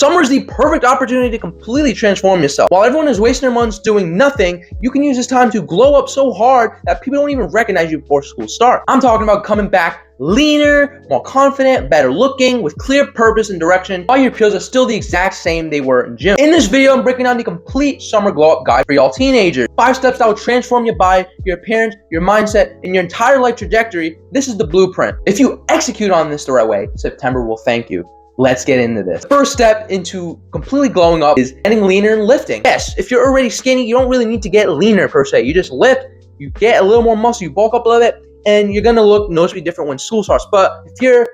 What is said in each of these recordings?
Summer is the perfect opportunity to completely transform yourself. While everyone is wasting their months doing nothing, you can use this time to glow up so hard that people don't even recognize you before school starts. I'm talking about coming back leaner, more confident, better looking, with clear purpose and direction, while your appeals are still the exact same they were in gym. In this video, I'm breaking down the complete summer glow up guide for y'all teenagers. 5 steps that will transform your body, your appearance, your mindset, and your entire life trajectory. This is the blueprint. If you execute on this the right way, September will thank you. Let's get into this. First step into completely glowing up is getting leaner and lifting. Yes, if you're already skinny, you don't really need to get leaner per se. You just lift, you get a little more muscle, you bulk up a little bit, and you're gonna look noticeably different when school starts. But if you're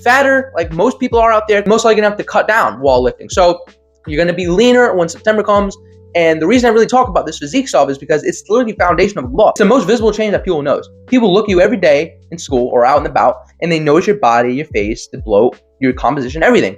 fatter, like most people are out there, most likely gonna have to cut down while lifting. So you're gonna be leaner when September comes. And the reason I really talk about this physique stuff is because it's literally the foundation of a glow. It's the most visible change that people notice. People look at you every day in school or out and about, and they notice your body, your face, the bloat, your composition, everything.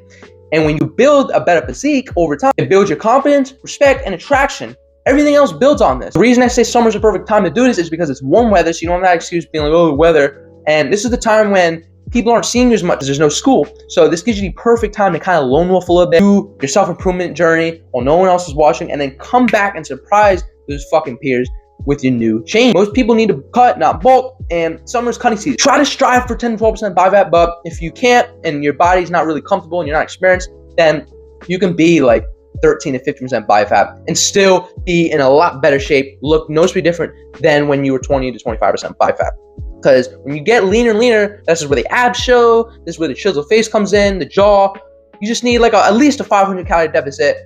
And when you build a better physique over time, it builds your confidence, respect, and attraction. Everything else builds on this. The reason I say summer's the perfect time to do this is because it's warm weather, so you don't have that excuse being like, oh, the weather. And this is the time when people aren't seeing you as much because there's no school. So this gives you the perfect time to kind of lone wolf a little bit, do your self-improvement journey while no one else is watching, and then come back and surprise those fucking peers with your new change. Most people need to cut, not bulk, and summer's cutting season. Try to strive for 10 to 12% body fat, but if you can't and your body's not really comfortable and you're not experienced, then you can be like 13 to 15% body fat and still be in a lot better shape, look noticeably different than when you were 20 to 25% body fat. Because when you get leaner and leaner, this is where the abs show, this is where the chiseled face comes in, the jaw. You just need like at least a 500 calorie deficit,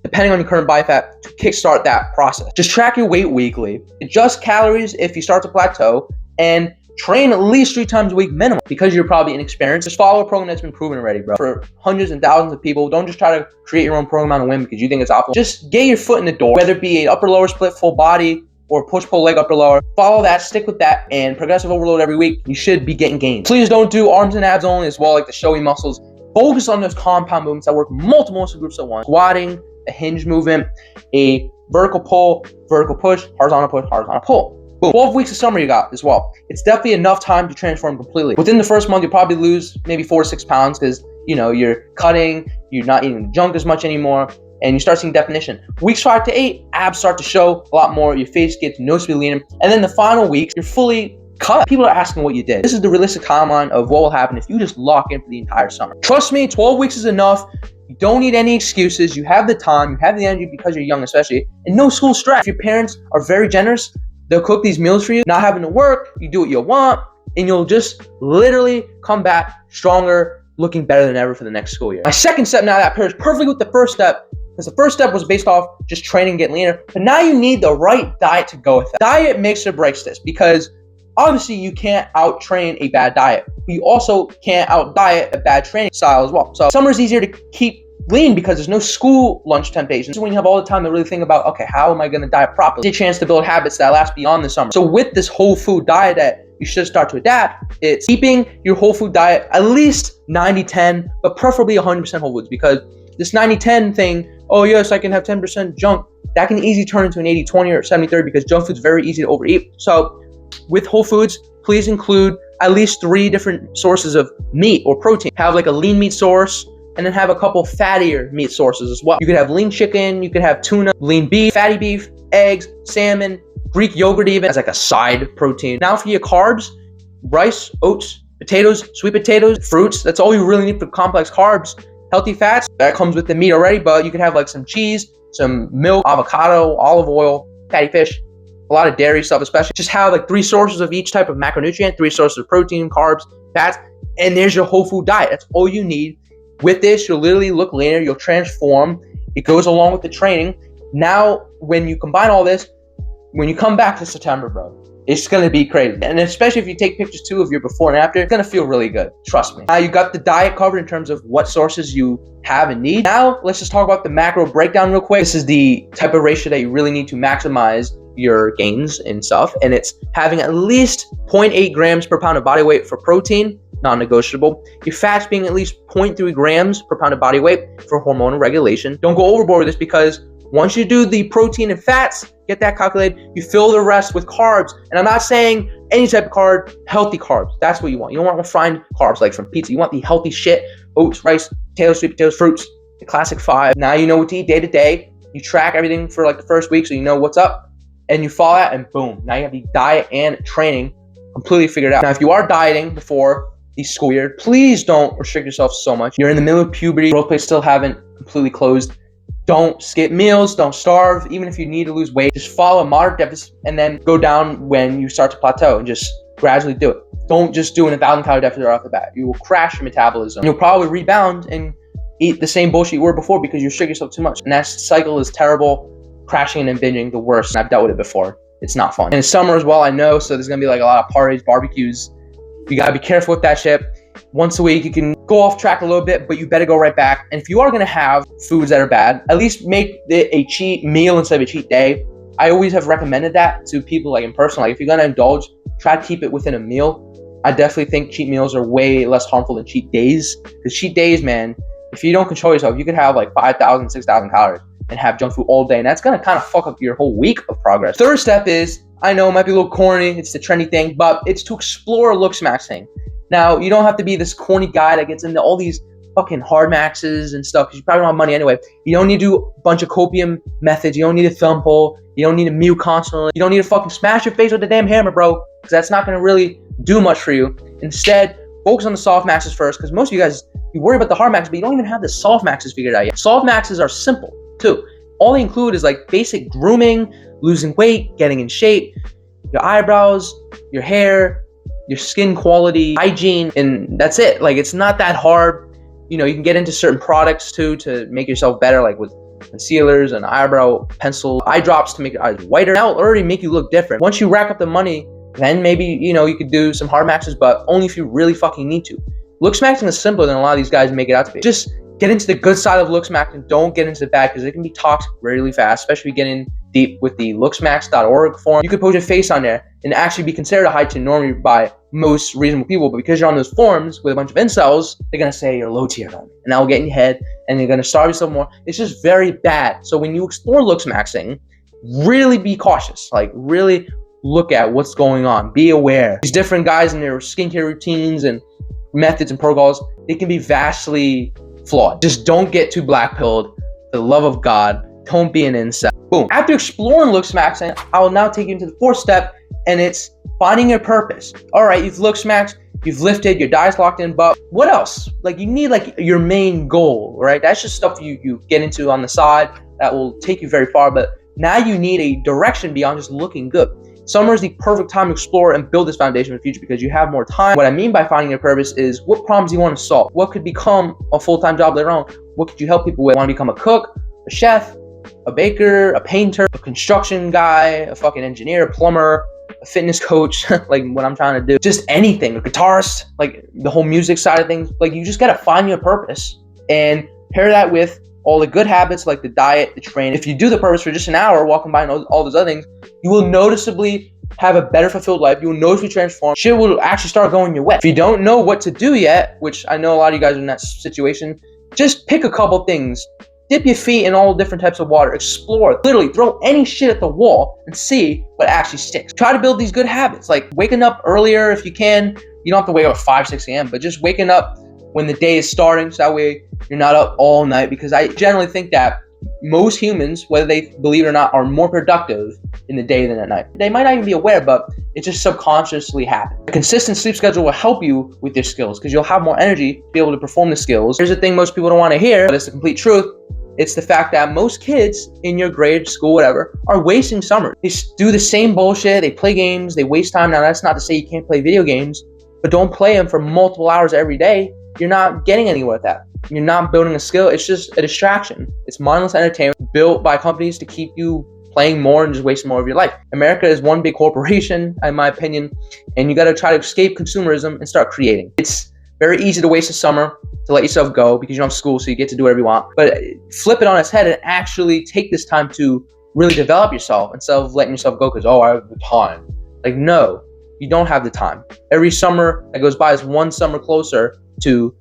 depending on your current body fat, to kickstart that process. Just track your weight weekly, adjust calories if you start to plateau, and train at least 3 times a week minimum. Because you're probably inexperienced, just follow a program that's been proven already, bro. For hundreds and thousands of people, don't just try to create your own program on a whim because you think it's optimal. Just get your foot in the door, whether it be an upper lower split full body or push-pull leg upper lower. Follow that, stick with that, and progressive overload every week. You should be getting gains. Please don't do arms and abs only as well, like the showy muscles. Focus on those compound movements that work multiple muscle groups at once. Squatting, a hinge movement, a vertical pull, vertical push, horizontal pull. Boom. 12 weeks of summer you got as well. It's definitely enough time to transform completely. Within the first month, you'll probably lose maybe 4 to 6 pounds because, you know, you're cutting, you're not eating junk as much anymore, and you start seeing definition. Weeks 5 to 8, abs start to show a lot more, your face gets noticeably leaner, and then the final weeks, you're fully cut. People are asking what you did. This is the realistic timeline of what will happen if you just lock in for the entire summer. Trust me, 12 weeks is enough. You don't need any excuses. You have the time, you have the energy because you're young especially, and no school stress. If your parents are very generous, they'll cook these meals for you, not having to work, you do what you want, and you'll just literally come back stronger, looking better than ever for the next school year. My second step now that pairs perfectly with the first step, because the first step was based off just training, get leaner, but now you need the right diet to go with that. Diet makes or breaks this, because obviously you can't out-train a bad diet. You also can't out-diet a bad training style as well. So summer is easier to keep lean because there's no school lunch temptations. When you have all the time to really think about, okay, how am I going to diet properly? It's a chance to build habits that last beyond the summer. So with this whole food diet that you should start to adapt, it's keeping your whole food diet at least 90-10, but preferably 100% whole foods, because this 90-10 thing, oh yes, I can have 10% junk, that can easily turn into an 80-20 or 70-30 because junk food's very easy to overeat. So with whole foods, please include at least 3 different sources of meat or protein. Have like a lean meat source, and then have a couple fattier meat sources as well. You could have lean chicken, you could have tuna, lean beef, fatty beef, eggs, salmon, Greek yogurt even as like a side protein. Now for your carbs, rice, oats, potatoes, sweet potatoes, fruits. That's all you really need for complex carbs. Healthy fats, that comes with the meat already, but you could have like some cheese, some milk, avocado, olive oil, fatty fish, a lot of dairy stuff especially. Just have like 3 sources of each type of macronutrient, 3 sources of protein, carbs, fats, and there's your whole food diet. That's all you need. With this, you'll literally look leaner, you'll transform. It goes along with the training. Now, when you combine all this, when you come back to September, bro, it's gonna be crazy. And especially if you take pictures too of your before and after, it's gonna feel really good, trust me. Now you got the diet covered in terms of what sources you have and need. Now, let's just talk about the macro breakdown real quick. This is the type of ratio that you really need to maximize your gains and stuff. And it's having at least 0.8 grams per pound of body weight for protein, non-negotiable. Your fats being at least 0.3 grams per pound of body weight for hormonal regulation. Don't go overboard with this, because once you do the protein and fats, get that calculated, you fill the rest with carbs. And I'm not saying any type of carb, healthy carbs. That's what you want. You don't want refined carbs like from pizza. You want the healthy shit, oats, rice, potatoes, sweet potatoes, fruits, the classic 5. Now you know what to eat day to day. You track everything for like the first week so you know what's up, and you follow that, and boom, now you have the diet and training completely figured out. Now if you are dieting before the school year, please don't restrict yourself so much. You're in the middle of puberty, growth plates still haven't completely closed. Don't skip meals, don't starve. Even if you need to lose weight, just follow a moderate deficit and then go down when you start to plateau, and just gradually do it. Don't just do an 1,000 calorie deficit right off the bat. You will crash your metabolism. You'll probably rebound and eat the same bullshit you were before because you restrict yourself too much. And that cycle is terrible. Crashing and binging, the worst. And I've dealt with it before. It's not fun. And it's summer as well, I know, so there's gonna be like a lot of parties, barbecues. You gotta be careful with that shit. Once a week, you can go off track a little bit, but you better go right back. And if you are gonna have foods that are bad, at least make it a cheat meal instead of a cheat day. I always have recommended that to people like in person. Like if you're gonna indulge, try to keep it within a meal. I definitely think cheat meals are way less harmful than cheat days. Because cheat days, man, if you don't control yourself, you could have like 5,000, 6,000 calories and have junk food all day. And that's going to kind of fuck up your whole week of progress. Third step is, I know it might be a little corny, it's the trendy thing, but it's to explore look maxing. Now, you don't have to be this corny guy that gets into all these fucking hard maxes and stuff because you probably don't have money anyway. You don't need to do a bunch of copium methods. You don't need a thumb pull. You don't need to mute constantly. You don't need to fucking smash your face with the damn hammer, bro, because that's not going to really do much for you. Instead, focus on the soft maxes first, because most of you guys, you worry about the hard maxes, but you don't even have the soft maxes figured out yet. Soft maxes are simple too. All they include is like basic grooming, losing weight, getting in shape, your eyebrows, your hair, your skin quality, hygiene, and that's it. Like, it's not that hard. You know, you can get into certain products too to make yourself better, like with concealers and eyebrow pencil, eye drops to make your eyes whiter. That'll already make you look different. Once you rack up the money, then maybe, you know, you could do some hard maxes, but only if you really fucking need to. Looks maxing is simpler than a lot of these guys make it out to be. Just get into the good side of looks maxing. Don't get into the bad, because it can be toxic really fast, especially getting deep with the looksmax.org forum. You could put your face on there and actually be considered a high tier normie by most reasonable people, but because you're on those forums with a bunch of incels, they're gonna say you're low tier normie, and that will get in your head, and you're gonna starve yourself more. It's just very bad. So when you explore looks maxing, really be cautious. Like, really look at what's going on. Be aware. These different guys and their skincare routines and methods and protocols, it can be vastly flawed. Just don't get too black-pilled. For the love of God, don't be an incel. Boom. After exploring looks maxing, I will now take you into the fourth step, and it's finding your purpose. All right, you've looks maxed, you've lifted, your diet's locked in, but what else? Like, you need like your main goal, right? That's just stuff you get into on the side that will take you very far, but now you need a direction beyond just looking good. Summer is the perfect time to explore and build this foundation for the future because you have more time. What I mean by finding your purpose is, what problems do you want to solve? What could become a full-time job later on? What could you help people with? Want to become a cook, a chef, a baker, a painter, a construction guy, a fucking engineer, a plumber, a fitness coach, like what I'm trying to do. Just anything, a guitarist, like the whole music side of things. Like, you just got to find your purpose and pair that with all the good habits like the diet, the training. If you do the purpose for just an hour while combining all those other things, you will noticeably have a better fulfilled life. You will noticeably transform. Shit will actually start going your way. If you don't know what to do yet, which I know a lot of you guys are in that situation, just pick a couple things. Dip your feet in all different types of water. Explore. Literally throw any shit at the wall and see what actually sticks. Try to build these good habits, like waking up earlier if you can. You don't have to wake up at 5, 6 a.m., but just waking up when the day is starting, so that way you're not up all night, because I generally think that most humans, whether they believe it or not, are more productive in the day than at night. They might not even be aware, but it just subconsciously happens. A consistent sleep schedule will help you with your skills because you'll have more energy to be able to perform the skills. Here's the thing most people don't want to hear, but it's the complete truth. It's the fact that most kids in your grade, school, whatever, are wasting summer. They do the same bullshit, they play games, they waste time. Now, that's not to say you can't play video games, but don't play them for multiple hours every day. You're not getting anywhere with that. You're not building a skill. It's just a distraction. It's mindless entertainment built by companies to keep you playing more and just wasting more of your life. America is one big corporation, in my opinion, and you got to try to escape consumerism and start creating. It's very easy to waste the summer, to let yourself go because you don't have school, so you get to do whatever you want. But flip it on its head and actually take this time to really develop yourself instead of letting yourself go because, oh, I have the time. Like, no, you don't have the time. Every summer that goes by is one summer closer to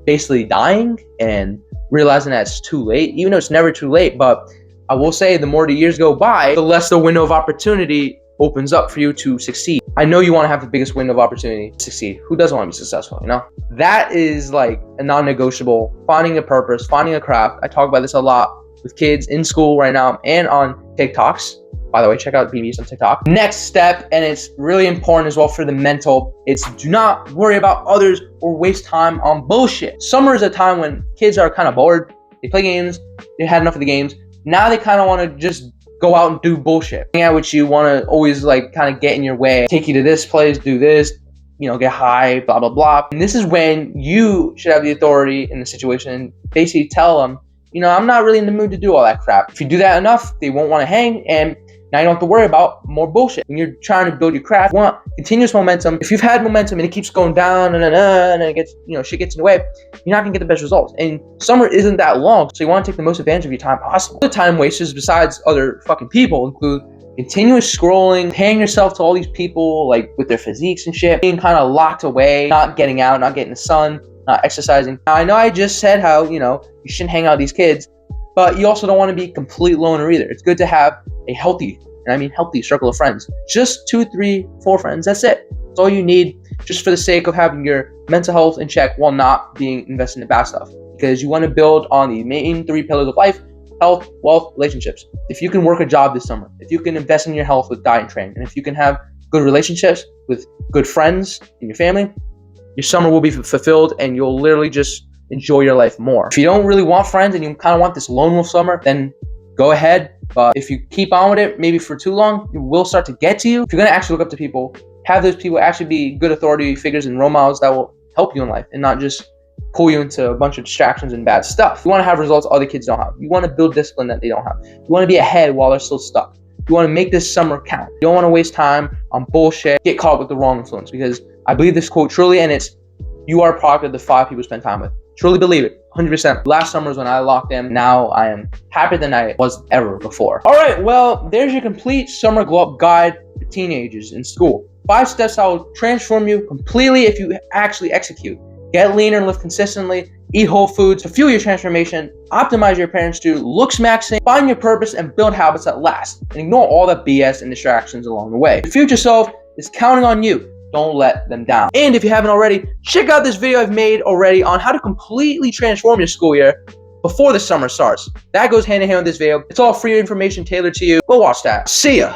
basically dying and realizing that it's too late, even though it's never too late. But I will say, the more the years go by, the less the window of opportunity opens up for you to succeed. I know you want to have the biggest window of opportunity to succeed. Who doesn't want to be successful, you know? That is like a non-negotiable. Finding a purpose, finding a craft. I talk about this a lot with kids in school right now and on TikToks. By the way, check out BeanieBeast on TikTok. Next step, and it's really important as well for the mental, it's do not worry about others or waste time on bullshit. Summer is a time when kids are kind of bored. They play games. They had enough of the games. Now they kind of want to just go out and do bullshit. Hang out with you, want to always like kind of get in your way, take you to this place, do this, you know, get high, blah, blah, blah. And this is when you should have the authority in the situation and basically tell them, you know, I'm not really in the mood to do all that crap. If you do that enough, they won't want to hang, and now you don't have to worry about more bullshit. When you're trying to build your craft, you want continuous momentum. If you've had momentum and it keeps going down and then it gets, you know, shit gets in the way, you're not gonna get the best results. And summer isn't that long, so you want to take the most advantage of your time possible. The time wasters besides other fucking people include continuous scrolling, paying yourself to all these people like with their physiques and shit, being kind of locked away, not getting out, not getting the sun, not exercising. Now I know I just said how, you know, you shouldn't hang out with these kids, but you also don't want to be a complete loner either. It's good to have a healthy, and I mean healthy, circle of friends. Just 2, 3, 4 friends. That's it. That's all you need, just for the sake of having your mental health in check while not being invested in bad stuff. Because you want to build on the main 3 pillars of life: health, wealth, relationships. If you can work a job this summer, if you can invest in your health with diet and training, and if you can have good relationships with good friends in your family, your summer will be fulfilled and you'll literally just enjoy your life more. If you don't really want friends and you kind of want this lone wolf summer, then go ahead. But if you keep on with it, maybe for too long, it will start to get to you. If you're going to actually look up to people, have those people actually be good authority figures and role models that will help you in life and not just pull you into a bunch of distractions and bad stuff. You want to have results other kids don't have. You want to build discipline that they don't have. You want to be ahead while they're still stuck. You want to make this summer count. You don't want to waste time on bullshit, get caught with the wrong influence, because I believe this quote truly, and it's, you are a product of the 5 people you spend time with. Truly believe it, 100%. Last summer was when I locked in. Now I am happier than I was ever before. All right, well, there's your complete summer glow up guide for teenagers in school. 5 steps that will transform you completely if you actually execute. Get leaner and live consistently, eat whole foods to fuel your transformation, optimize your appearance to looks maxing, find your purpose, and build habits that last. And ignore all the BS and distractions along the way. Your future self is counting on you. Don't let them down. And if you haven't already, check out this video I've made already on how to completely transform your school year before the summer starts. That goes hand in hand with this video. It's all free information tailored to you. Go watch that. See ya.